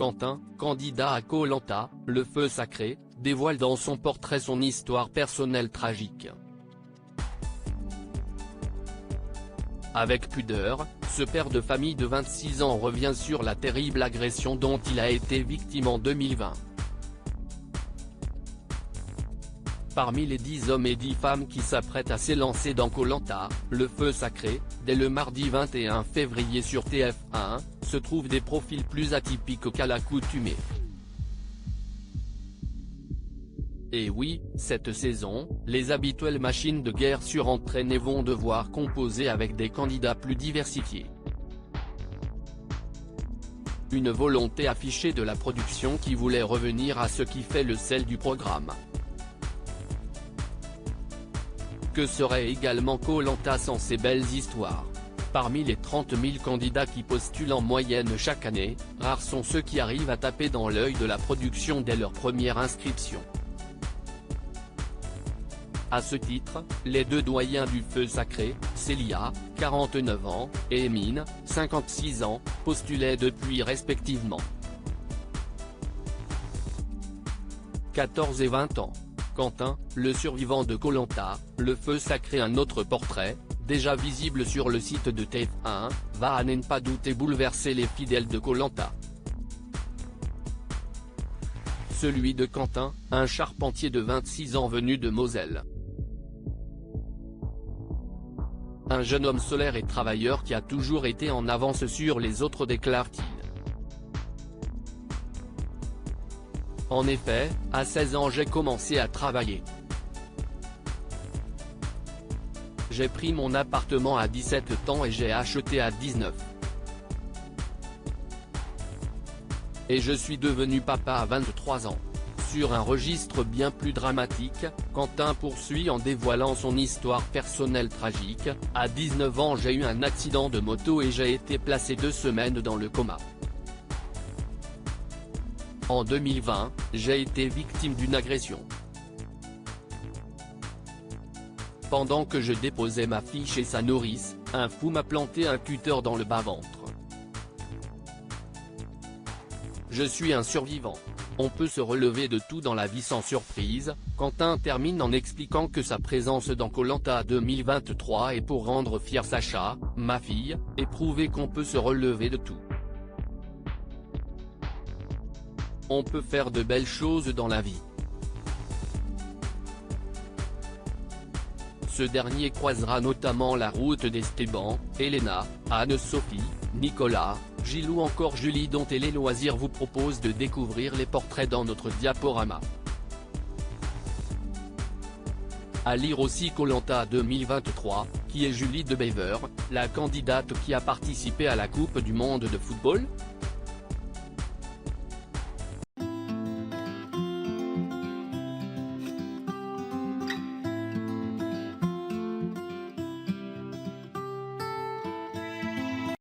Quentin, candidat à Koh-Lanta, le feu sacré, dévoile dans son portrait son histoire personnelle tragique. Avec pudeur, ce père de famille de 26 ans revient sur la terrible agression dont il a été victime en 2020. Parmi les 10 hommes et 10 femmes qui s'apprêtent à s'élancer dans Koh-Lanta, le feu sacré, dès le mardi 21 février sur TF1, se trouvent des profils plus atypiques qu'à l'accoutumée. Et oui, cette saison, les habituelles machines de guerre surentraînées vont devoir composer avec des candidats plus diversifiés. Une volonté affichée de la production qui voulait revenir à ce qui fait le sel du programme. Que serait également Koh-Lanta sans ces belles histoires? Parmi les 30 000 candidats qui postulent en moyenne chaque année, rares sont ceux qui arrivent à taper dans l'œil de la production dès leur première inscription. À ce titre, les deux doyens du feu sacré, Célia, 49 ans, et Émine, 56 ans, postulaient depuis respectivement 14 et 20 ans. Quentin, le survivant de Koh-Lanta, le feu sacré, un autre portrait, déjà visible sur le site de TF1, va à n'en pas douter bouleverser les fidèles de Koh-Lanta. Celui de Quentin, un charpentier de 26 ans venu de Moselle. Un jeune homme solaire et travailleur qui a toujours été en avance sur les autres, déclare-t-il. En effet, à 16 ans j'ai commencé à travailler. J'ai pris mon appartement à 17 ans et j'ai acheté à 19. Et je suis devenu papa à 23 ans. Sur un registre bien plus dramatique, Quentin poursuit en dévoilant son histoire personnelle tragique. À 19 ans j'ai eu un accident de moto et j'ai été placé 2 semaines dans le coma. En 2020, j'ai été victime d'une agression. Pendant que je déposais ma fille chez sa nourrice, un fou m'a planté un cutter dans le bas-ventre. Je suis un survivant. On peut se relever de tout dans la vie sans surprise. Quentin termine en expliquant que sa présence dans Koh-Lanta 2023 est pour rendre fier Sacha, ma fille, et prouver qu'on peut se relever de tout. On peut faire de belles choses dans la vie. Ce dernier croisera notamment la route d'Esteban, Elena, Anne-Sophie, Nicolas, Gilles ou encore Julie, dont Télé Loisirs vous propose de découvrir les portraits dans notre diaporama. À lire aussi Koh-Lanta 2023, qui est Julie de Bever, la candidate qui a participé à la Coupe du monde de football.